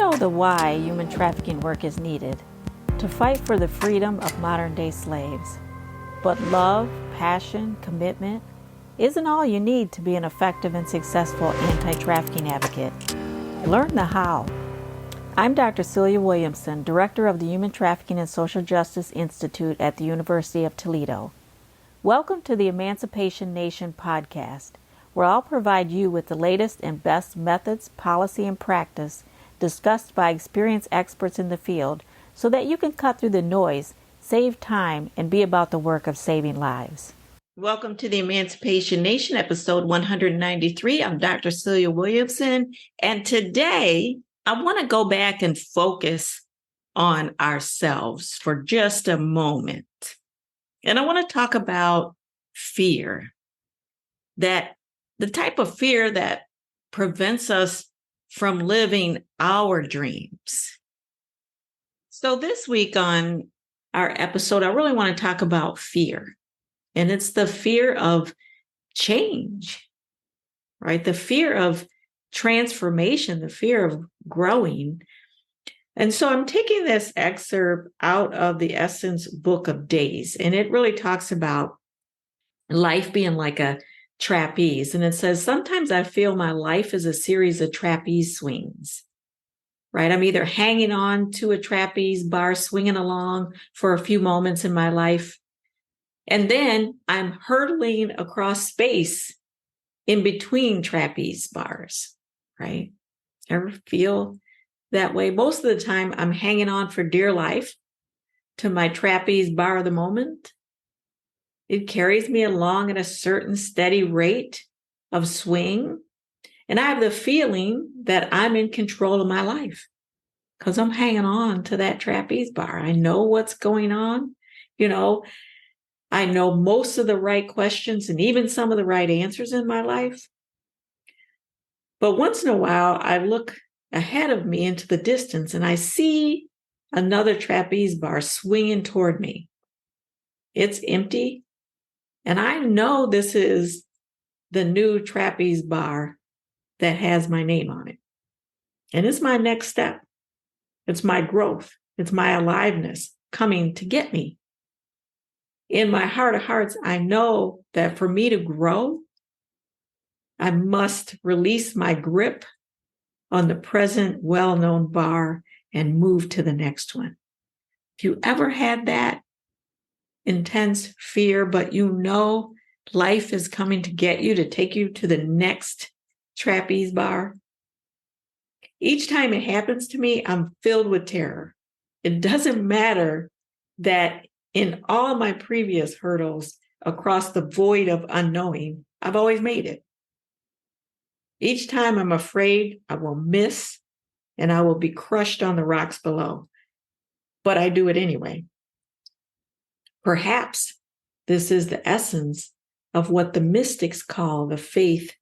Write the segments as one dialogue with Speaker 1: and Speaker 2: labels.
Speaker 1: know the why human trafficking work is needed, to fight for the freedom of modern-day slaves. But love, passion, commitment isn't all you need to be an effective and successful anti-trafficking advocate. Learn the how. I'm Dr. Celia Williamson, Director of the Human Trafficking and Social Justice Institute at the University of Toledo. Welcome to the Emancipation Nation podcast, where I'll provide you with the latest and best methods, policy, and practice discussed by experienced experts in the field so that you can cut through the noise, save time, and be about the work of saving lives. Welcome to the Emancipation Nation, episode 193. I'm Dr. Celia Williamson, and today I want to go back and focus on ourselves for just a moment. And I want to talk about fear, that the type of fear that prevents us from living our dreams. So this week on our episode, I really want to talk about fear. And it's the fear of change, right? The fear of transformation, the fear of growing. And so I'm taking this excerpt out of the Essence Book of Days, and it really talks about life being like a trapeze. And it says, sometimes I feel my life is a series of trapeze swings, right? I'm either hanging on to a trapeze bar, swinging along for a few moments in my life, and then I'm hurtling across space in between trapeze bars, right? Ever feel that way? Most of the time, I'm hanging on for dear life to my trapeze bar of the moment. It carries me along at a certain steady rate of swing. And I have the feeling that I'm in control of my life because I'm hanging on to that trapeze bar. I know what's going on. I know most of the right questions and even some of the right answers in my life. But once in a while, I look ahead of me into the distance and I see another trapeze bar swinging toward me. It's empty. And I know this is the new trapeze bar that has my name on it. And it's my next step. It's my growth. It's my aliveness coming to get me. In my heart of hearts, I know that for me to grow, I must release my grip on the present well-known bar and move to the next one. If you ever had that intense fear, but you know life is coming to get you, to take you to the next trapeze bar, each time it happens to me, I'm filled with terror. It doesn't matter that in all my previous hurdles across the void of unknowing, I've always made it. Each time I'm afraid I will miss and I will be crushed on the rocks below. But I do it anyway. Perhaps this is the essence of what the mystics call the faith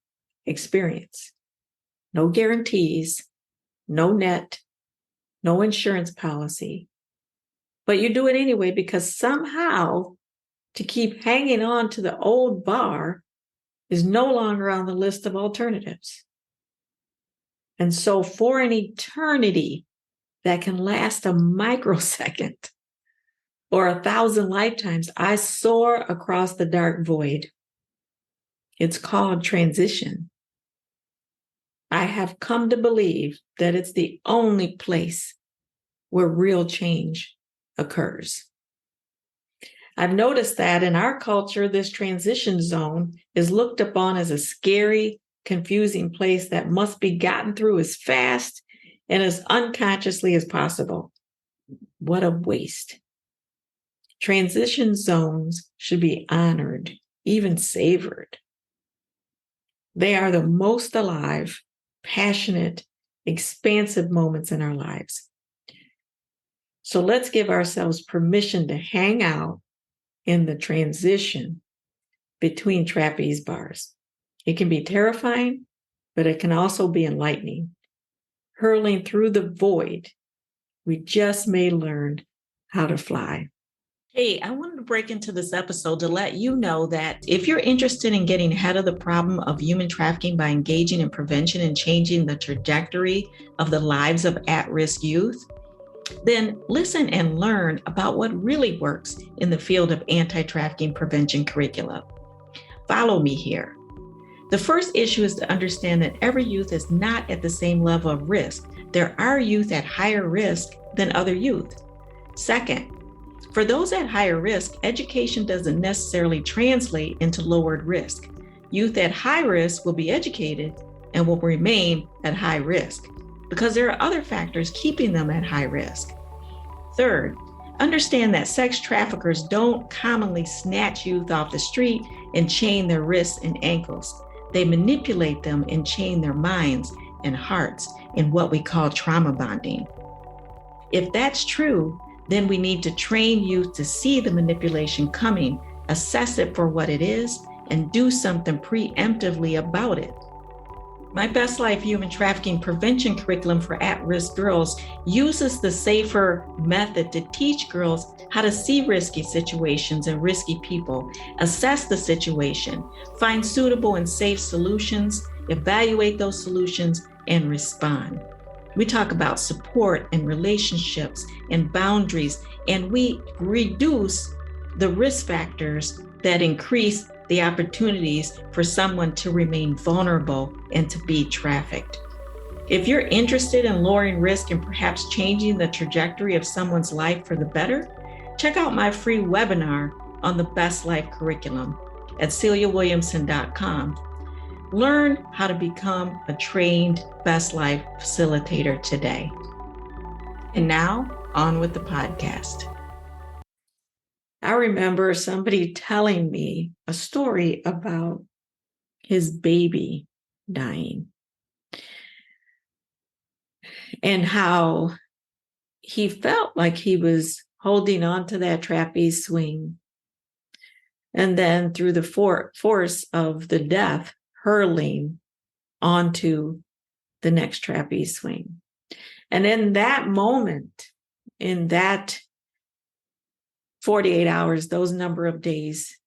Speaker 1: experience. No guarantees, no net, no insurance policy. But you do it anyway because somehow to keep hanging on to the old bar is no longer on the list of alternatives. And so for an eternity that can last a microsecond or 1,000 lifetimes, I soar across the dark void. It's called transition. I have come to believe that it's the only place where real change occurs. I've noticed that in our culture, this transition zone is looked upon as a scary, confusing place that must be gotten through as fast and as unconsciously as possible. What a waste. Transition zones should be honored, even savored. They are the most alive, passionate, expansive moments in our lives. So let's give ourselves permission to hang out in the transition between trapeze bars. It can be terrifying, but it can also be enlightening. Hurling through the void, we just may learn how to fly.
Speaker 2: Hey, I wanted to break into this episode to let you know that if you're interested in getting ahead of the problem of human trafficking by engaging in prevention and changing the trajectory of the lives of at-risk youth, then listen and learn about what really works in the field of anti-trafficking prevention curricula. Follow me here. The first issue is to understand that every youth is not at the same level of risk. There are youth at higher risk than other youth. Second, for those at higher risk, education doesn't necessarily translate into lowered risk. Youth at high risk will be educated and will remain at high risk because there are other factors keeping them at high risk. Third, understand that sex traffickers don't commonly snatch youth off the street and chain their wrists and ankles. They manipulate them and chain their minds and hearts in what we call trauma bonding. If that's true, then we need to train youth to see the manipulation coming, assess it for what it is, and do something preemptively about it. My Best Life Human Trafficking Prevention curriculum for at-risk girls uses the SAFER method to teach girls how to see risky situations and risky people, assess the situation, find suitable and safe solutions, evaluate those solutions, and respond. We talk about support and relationships and boundaries, and we reduce the risk factors that increase the opportunities for someone to remain vulnerable and to be trafficked. If you're interested in lowering risk and perhaps changing the trajectory of someone's life for the better, check out my free webinar on the Best Life curriculum at celiawilliamson.com. Learn how to become a trained Best Life facilitator today. And now, on with the podcast. I remember somebody telling me a story about his baby dying and how he felt like he was holding on to that trapeze swing. And then through the force of the death, hurling onto the next trapeze swing. And in that moment, in that 48 hours, those number of days,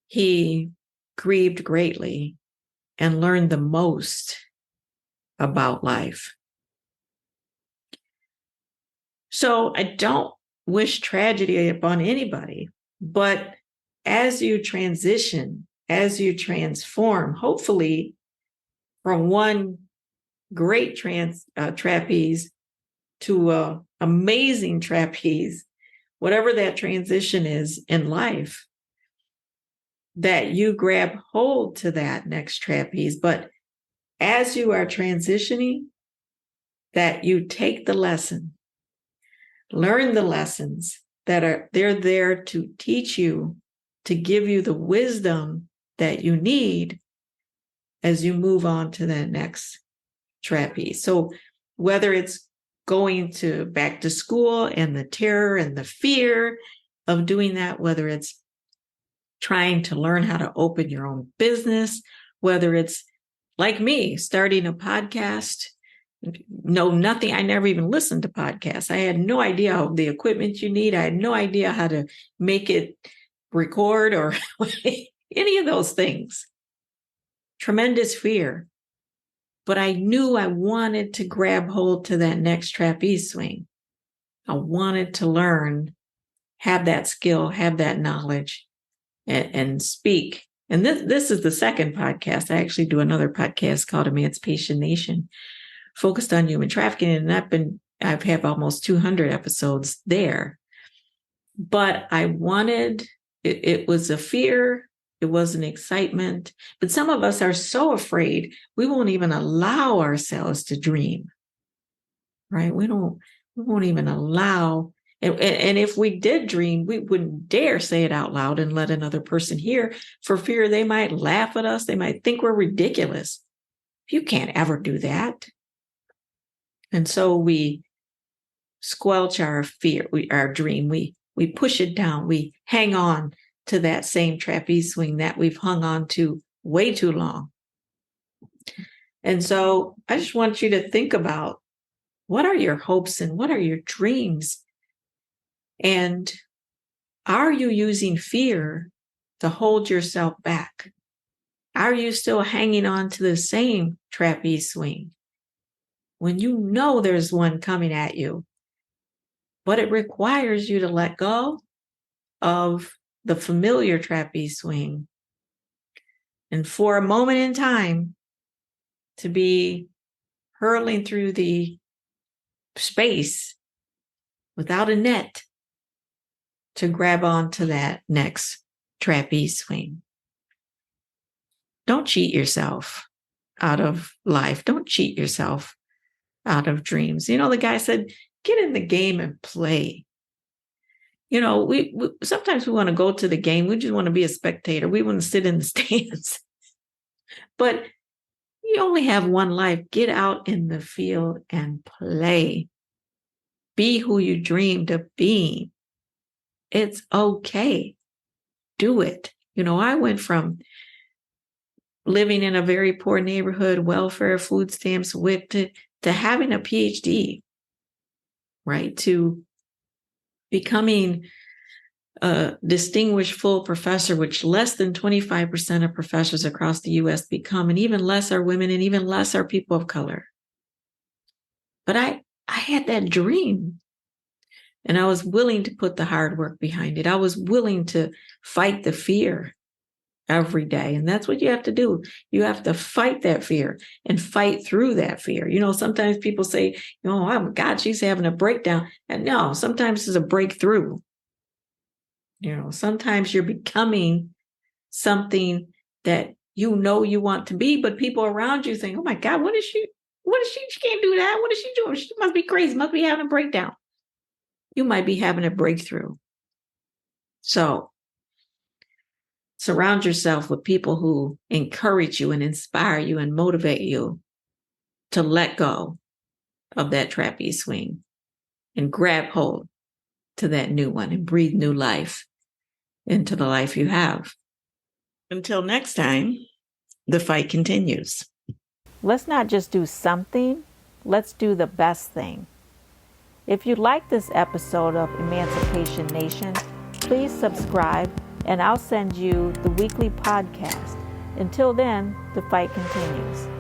Speaker 2: he grieved greatly and learned the most about life. So I don't wish tragedy upon anybody, but as you transition, as you transform, hopefully from one great trapeze to an amazing trapeze, whatever that transition is in life, that you grab hold to that next trapeze. But as you are transitioning, that you take the lesson, learn the lessons they're there to teach you, to give you the wisdom that you need as you move on to that next trapeze. So whether it's going to back to school and the terror and the fear of doing that, whether it's trying to learn how to open your own business, whether it's like me, starting a podcast, know nothing. I never even listened to podcasts. I had no idea how the equipment you need. I had no idea how to make it record or any of those things. Tremendous fear. But I knew I wanted to grab hold to that next trapeze swing. I wanted to learn, have that skill, have that knowledge, and speak. And this is the second podcast. I actually do another podcast called Emancipation Nation, focused on human trafficking, and I've had almost 200 episodes there. But I wanted, it was a fear, it was an excitement, but some of us are so afraid we won't even allow ourselves to dream, right? We won't even allow, and if we did dream, we wouldn't dare say it out loud and let another person hear for fear they might laugh at us. They might think we're ridiculous. You can't ever do that. And so we squelch our fear, our dream. We push it down. We hang on to that same trapeze swing that we've hung on to way too long. And so I just want you to think about, what are your hopes and what are your dreams? And Are you using fear to hold yourself back? Are you still hanging on to the same trapeze swing when you know there's one coming at you? But it requires you to let go of the familiar trapeze swing. And for a moment in time, to be hurling through the space without a net to grab onto that next trapeze swing. Don't cheat yourself out of life. Don't cheat yourself out of dreams. The guy said, get in the game and play. We sometimes we want to go to the game. We just want to be a spectator. We want to sit in the stands. But you only have one life. Get out in the field and play. Be who you dreamed of being. It's okay. Do it. I went from living in a very poor neighborhood, welfare, food stamps, WIC, to having a PhD, right? To becoming a distinguished full professor, which less than 25% of professors across the U.S. become, and even less are women, and even less are people of color. But I had that dream, and I was willing to put the hard work behind it. I was willing to fight the fear every day. And that's what you have to do. You have to fight that fear and fight through that fear. Sometimes people say, oh my God, she's having a breakdown. And no, sometimes it's a breakthrough. Sometimes you're becoming something that you want to be, but people around you think, oh my God, what is she? She can't do that. What is she doing? She must be crazy, must be having a breakdown. You might be having a breakthrough. So surround yourself with people who encourage you and inspire you and motivate you to let go of that trapeze swing and grab hold to that new one and breathe new life into the life you have. Until next time, the fight continues.
Speaker 1: Let's not just do something, let's do the best thing. If you like this episode of Emancipation Nation, please subscribe and I'll send you the weekly podcast. Until then, the fight continues.